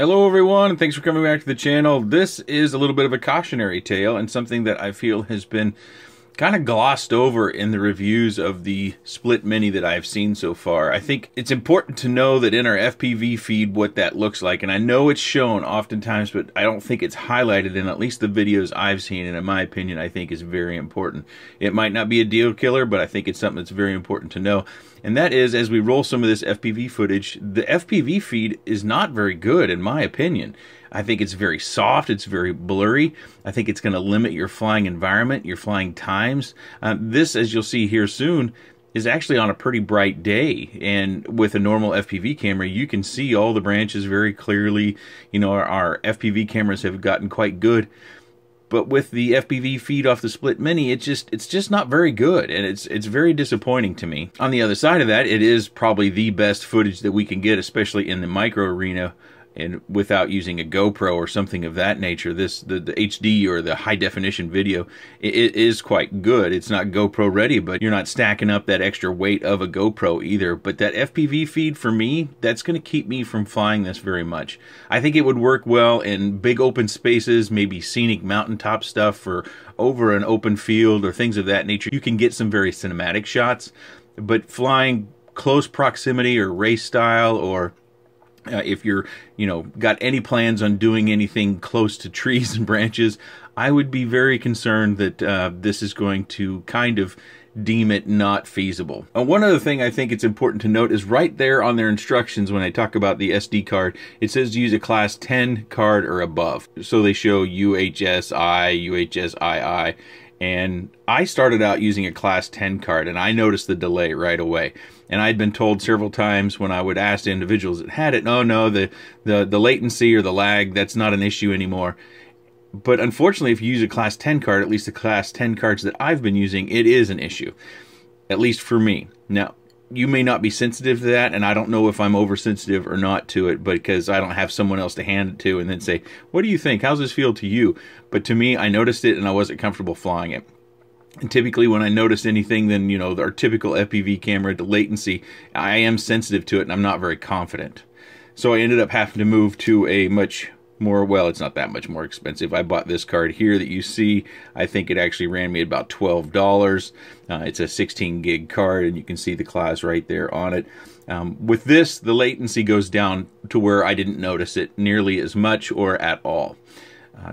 Hello everyone, and thanks for coming back to the channel. This is a little bit of a cautionary tale and something that I feel has been kind of glossed over in the reviews of the Split Mini that I've seen so far. I think it's important to know that in our FPV feed what that looks like, and I know it's shown oftentimes, but I don't think it's highlighted in at least the videos I've seen, and in my opinion I think is very important. It might not be a deal killer, but I think it's something that's very important to know. And that is, as we roll some of this FPV footage, the FPV feed is not very good in my opinion. I think it's very soft, it's very blurry. I think it's going to limit your flying environment, your flying times. This, as you'll see here soon, is actually on a pretty bright day, and with a normal FPV camera you can see all the branches very clearly. You know, our FPV cameras have gotten quite good. But with the FPV feed off the Split Mini, it's just not very good, and it's very disappointing to me. On the other side of that, it is probably the best footage that we can get, especially in the micro arena, and without using a GoPro or something of that nature. The HD or the high definition video, it is quite good. It's not GoPro ready, but you're not stacking up that extra weight of a GoPro either. But that FPV feed, for me, that's going to keep me from flying this very much. I think it would work well in big open spaces, maybe scenic mountaintop stuff, for over an open field or things of that nature. You can get some very cinematic shots, but flying close proximity or race style, or if you're, got any plans on doing anything close to trees and branches, I would be very concerned that this is going to kind of deem it not feasible. One other thing I think it's important to note is right there on their instructions when I talk about the SD card, it says to use a class 10 card or above. So they show UHSI, UHSII, and I started out using a class 10 card, and I noticed the delay right away. And I'd been told several times when I would ask individuals that had it, oh no, the latency or the lag, that's not an issue anymore. But unfortunately, if you use a class 10 card, at least the class 10 cards that I've been using, it is an issue, at least for me. Now, you may not be sensitive to that, and I don't know if I'm oversensitive or not to it, because I don't have someone else to hand it to and then say, what do you think? How's this feel to you? But to me, I noticed it and I wasn't comfortable flying it. And typically when I notice anything, then, our typical FPV camera, the latency, I am sensitive to it and I'm not very confident. So I ended up having to move to a much more, well, it's not that much more expensive. I bought this card here that you see. I think it actually ran me about $12. It's a 16 gig card, and you can see the class right there on it. With this, the latency goes down to where I didn't notice it nearly as much or at all.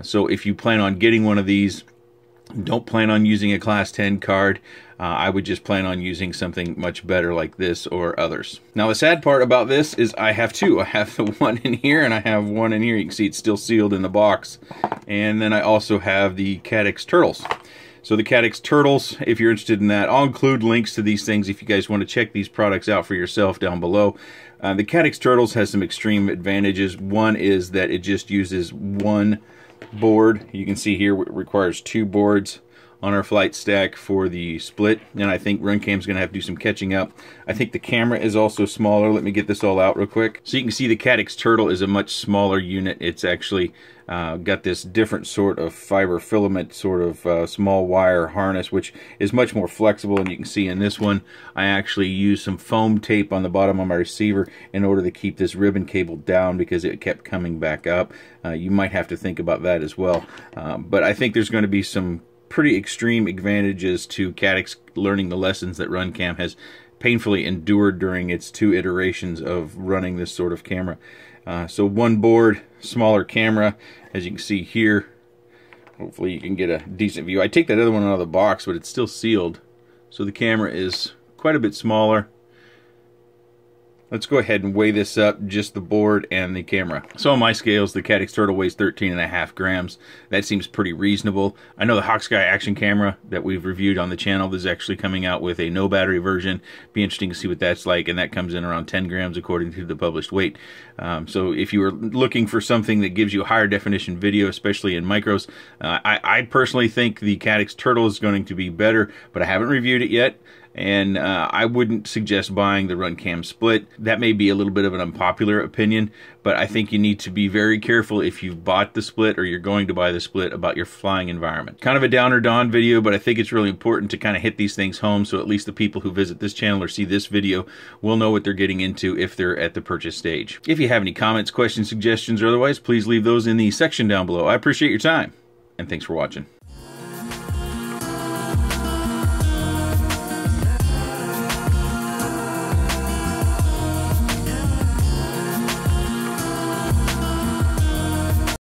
So if you plan on getting one of these, don't plan on using a class 10 card. I would just plan on using something much better like this or others. Now the sad part about this is I have two. I have the one in here and I have one in here. You can see it's still sealed in the box. And then I also have the Caddx Turtles. So the Caddx Turtles, if you're interested in that, I'll include links to these things if you guys want to check these products out for yourself down below. The Caddx Turtles has some extreme advantages. One is that it just uses one board. You can see here it requires two boards on our flight stack for the Split, and I think RunCam's going to have to do some catching up. I think the camera is also smaller. Let me get this all out real quick. So you can see the Caddx Turtle is a much smaller unit. It's actually got this different sort of fiber filament sort of small wire harness, which is much more flexible. And you can see in this one I actually used some foam tape on the bottom of my receiver in order to keep this ribbon cable down because it kept coming back up. You might have to think about that as well. But I think there's going to be some pretty extreme advantages to Caddx learning the lessons that RunCam has painfully endured during its 2 iterations of running this sort of camera. So one board, smaller camera, as you can see here. Hopefully you can get a decent view. I take that other one out of the box, but it's still sealed, so the camera is quite a bit smaller. Let's go ahead and weigh this up, just the board and the camera. So on my scales, the Caddx Turtle weighs 13.5 grams. That seems pretty reasonable. I know the Hawksky action camera that we've reviewed on the channel is actually coming out with a no battery version. Be interesting to see what that's like, and that comes in around 10 grams according to the published weight. So if you were looking for something that gives you higher definition video, especially in micros, I personally think the Caddx Turtle is going to be better, but I haven't reviewed it yet. and I wouldn't suggest buying the Runcam Split. That may be a little bit of an unpopular opinion, but I think you need to be very careful if you've bought the Split or you're going to buy the Split about your flying environment. Kind of a downer dawn video, but I think it's really important to kind of hit these things home so at least the people who visit this channel or see this video will know what they're getting into if they're at the purchase stage. If you have any comments, questions, suggestions, or otherwise, please leave those in the section down below. I appreciate your time, and thanks for watching.